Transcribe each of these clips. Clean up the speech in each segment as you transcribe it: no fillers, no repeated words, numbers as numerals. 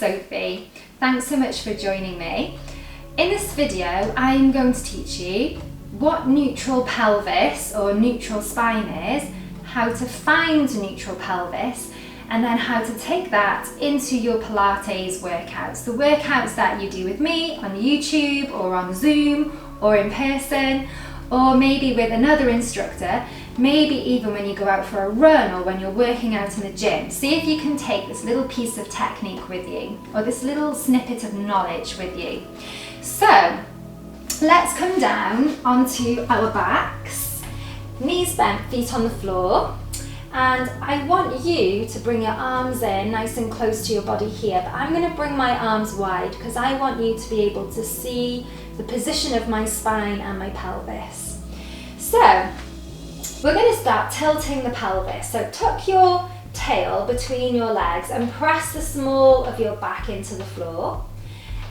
Sophie. Thanks so much for joining me. In this video, I'm going to teach you what neutral pelvis or neutral spine is, how to find neutral pelvis, and then how to take that into your Pilates workouts. The workouts that you do with me on YouTube or on Zoom or in person, or maybe with another instructor, maybe even when you go out for a run or when you're working out in the gym. See if you can take this little piece of technique with you, or this little snippet of knowledge with you. So let's come down onto our backs, knees bent, feet on the floor. And I want you to bring your arms in nice and close to your body here, but I'm going to bring my arms wide because I want you to be able to see the position of my spine and my pelvis. So we're going to start tilting the pelvis. So tuck your tail between your legs and press the small of your back into the floor.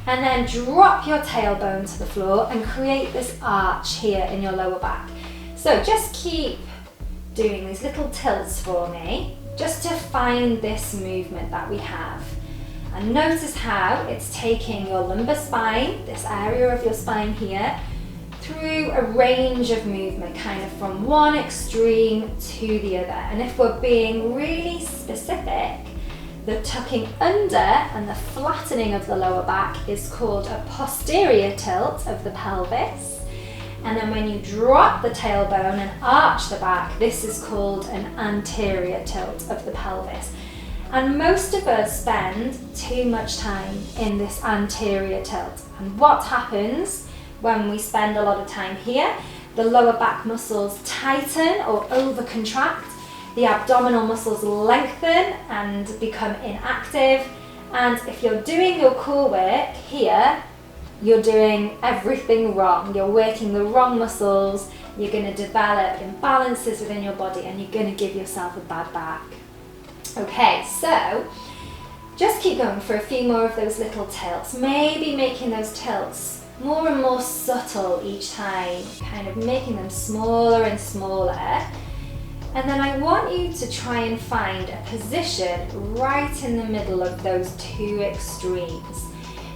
And then drop your tailbone to the floor and create this arch here in your lower back. So just keep doing these little tilts for me, just to find this movement that we have. And notice how it's taking your lumbar spine, this area of your spine here, through a range of movement, kind of from one extreme to the other. And if we're being really specific, the tucking under and the flattening of the lower back is called a posterior tilt of the pelvis. And then when you drop the tailbone and arch the back, this is called an anterior tilt of the pelvis. And most of us spend too much time in this anterior tilt. And what happens when we spend a lot of time here? The lower back muscles tighten or over-contract, the abdominal muscles lengthen and become inactive. And if you're doing your core work here, you're doing everything wrong. You're working the wrong muscles, you're going to develop imbalances within your body, and you're going to give yourself a bad back. Okay, so just keep going for a few more of those little tilts, maybe making those tilts more and more subtle each time, kind of making them smaller and smaller. And then I want you to try and find a position right in the middle of those two extremes.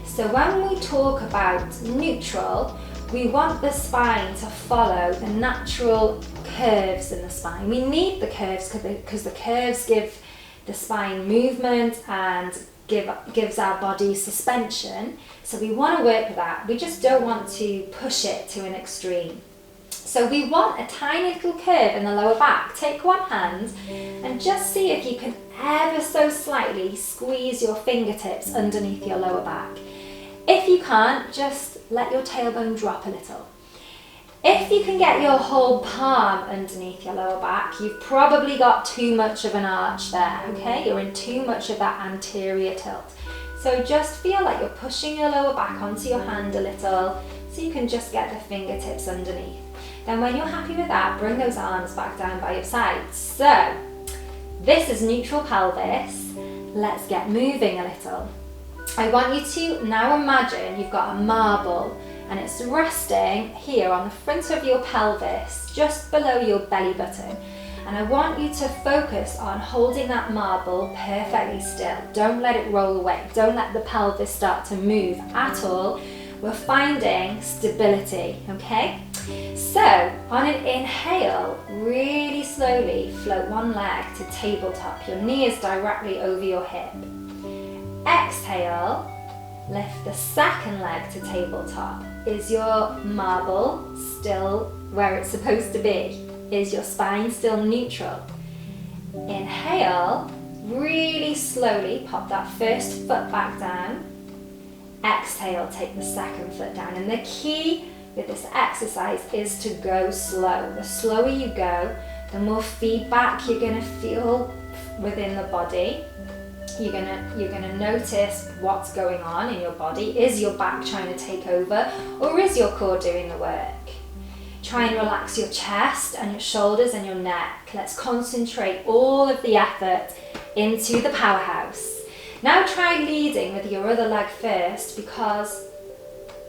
So when we talk about neutral, we want the spine to follow the natural curves in the spine. We need the curves because the curves give the spine movement and gives our body suspension. So we want to work with that. We just don't want to push it to an extreme. So we want a tiny little curve in the lower back. Take one hand and just see if you can ever so slightly squeeze your fingertips underneath your lower back. If you can't, just let your tailbone drop a little. If you can get your whole palm underneath your lower back, you've probably got too much of an arch there, okay? You're in too much of that anterior tilt. So just feel like you're pushing your lower back onto your hand a little so you can just get the fingertips underneath. Then when you're happy with that, bring those arms back down by your sides. So this is neutral pelvis. Let's get moving a little. I want you to now imagine you've got a marble and it's resting here on the front of your pelvis, just below your belly button. And I want you to focus on holding that marble perfectly still. Don't let it roll away. Don't let the pelvis start to move at all. We're finding stability, okay? So on an inhale, really slowly float one leg to tabletop. Your knee is directly over your hip. Exhale, lift the second leg to tabletop. Is your marble still where it's supposed to be? Is your spine still neutral? Inhale, really slowly pop that first foot back down. Exhale, take the second foot down. And the key with this exercise is to go slow. The slower you go, the more feedback you're going to feel within the body. You're gonna notice what's going on in your body. Is your back trying to take over, or is your core doing the work? Try and relax your chest and your shoulders and your neck. Let's concentrate all of the effort into the powerhouse. Now try leading with your other leg first, because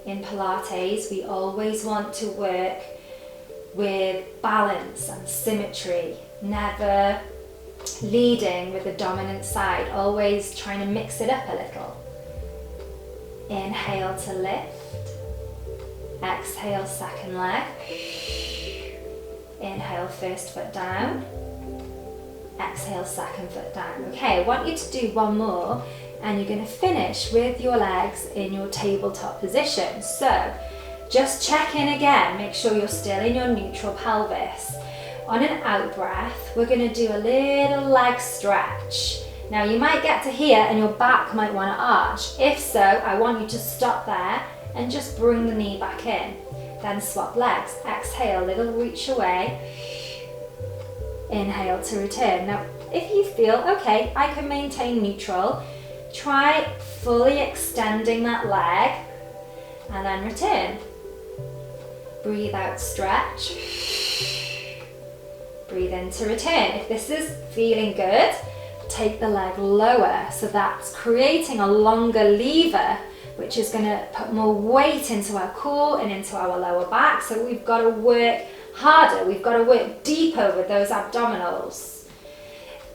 in Pilates we always want to work with balance and symmetry, never leading with the dominant side, always trying to mix it up a little. Inhale to lift. Exhale, second leg. Inhale, first foot down. Exhale, second foot down. Okay, I want you to do one more, and you're going to finish with your legs in your tabletop position. So just check in again, make sure you're still in your neutral pelvis. On an out breath, we're going to do a little leg stretch. Now you might get to here and your back might want to arch. If so, I want you to stop there and just bring the knee back in. Then swap legs. Exhale, little reach away. Inhale to return. Now, if you feel, okay, I can maintain neutral, try fully extending that leg and then return. Breathe out, stretch. Breathe in to return. If this is feeling good, take the leg lower. So that's creating a longer lever, which is going to put more weight into our core and into our lower back. So we've got to work harder. We've got to work deeper with those abdominals.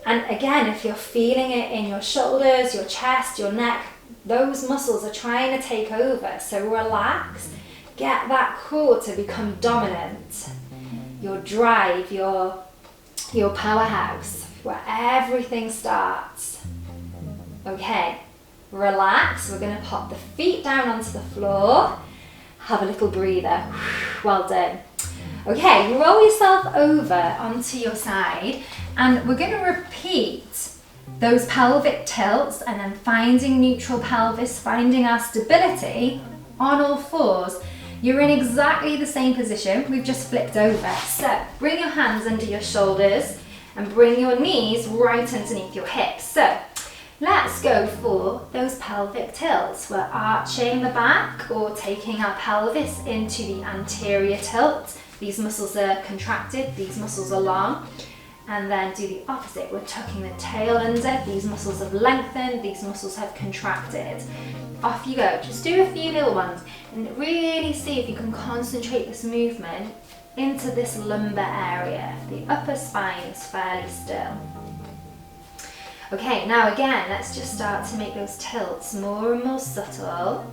And again, if you're feeling it in your shoulders, your chest, your neck, those muscles are trying to take over. So relax. Get that core to become dominant. Your drive, your powerhouse, where everything starts. Okay, relax. We're going to pop the feet down onto the floor. Have a little breather. Well done. Okay, roll yourself over onto your side, and we're going to repeat those pelvic tilts and then finding neutral pelvis, finding our stability on all fours. You're in exactly the same position, we've just flipped over. So bring your hands under your shoulders and bring your knees right underneath your hips. So let's go for those pelvic tilts. We're arching the back or taking our pelvis into the anterior tilt. These muscles are contracted, these muscles are long. And then do the opposite. We're tucking the tail under. These muscles have lengthened, these muscles have contracted. Off you go. Just do a few little ones and really see if you can concentrate this movement into this lumbar area. The upper spine is fairly still. Okay, now again, let's just start to make those tilts more and more subtle.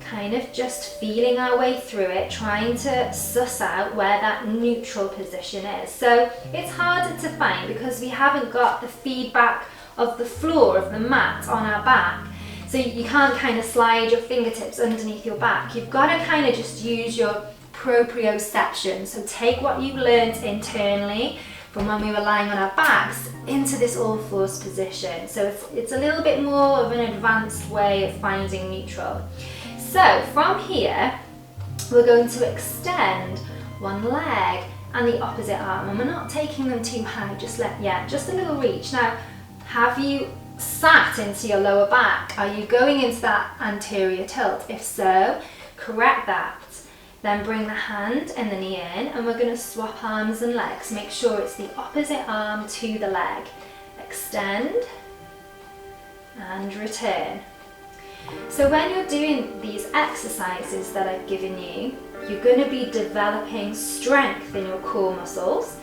Kind of just feeling our way through it, trying to suss out where that neutral position is. So it's harder to find because we haven't got the feedback of the floor, of the mat on our back. So you can't kind of slide your fingertips underneath your back. You've got to kind of just use your proprioception. So take what you've learned internally from when we were lying on our backs into this all fours position. So it's a little bit more of an advanced way of finding neutral. So from here, we're going to extend one leg and the opposite arm, and we're not taking them too high, just a little reach. Now, have you sat into your lower back? Are you going into that anterior tilt? If so, correct that. Then bring the hand and the knee in, and we're going to swap arms and legs. Make sure it's the opposite arm to the leg. Extend and return. So when you're doing these exercises that I've given you, you're going to be developing strength in your core muscles.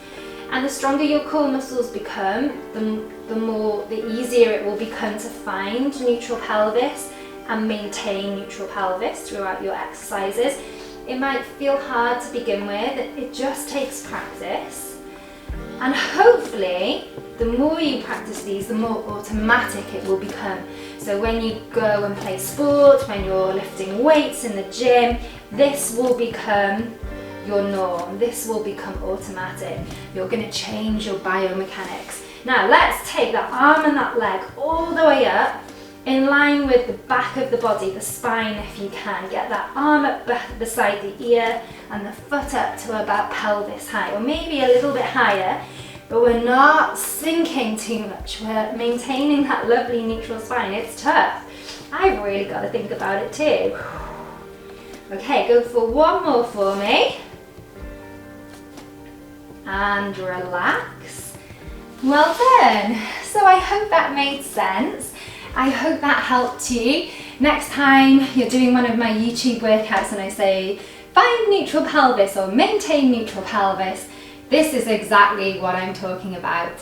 And the stronger your core muscles become, the easier it will become to find neutral pelvis and maintain neutral pelvis throughout your exercises. It might feel hard to begin with, it just takes practice. And hopefully, the more you practice these, the more automatic it will become. So when you go and play sport, when you're lifting weights in the gym, this will become your norm. This will become automatic. You're going to change your biomechanics. Now let's take that arm and that leg all the way up in line with the back of the body, the spine if you can. Get that arm up beside the ear and the foot up to about pelvis height, or maybe a little bit higher, but we're not sinking too much. We're maintaining that lovely neutral spine. It's tough. I've really got to think about it too. Okay, go for one more for me. And relax. Well done. So I hope that made sense. I hope that helped you. Next time you're doing one of my YouTube workouts and I say, find neutral pelvis or maintain neutral pelvis, this is exactly what I'm talking about.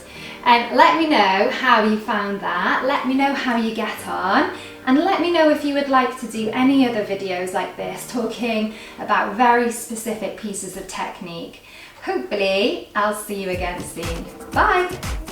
And let me know how you found that. Let me know how you get on. And let me know if you would like to do any other videos like this, talking about very specific pieces of technique. Hopefully, I'll see you again soon. Bye!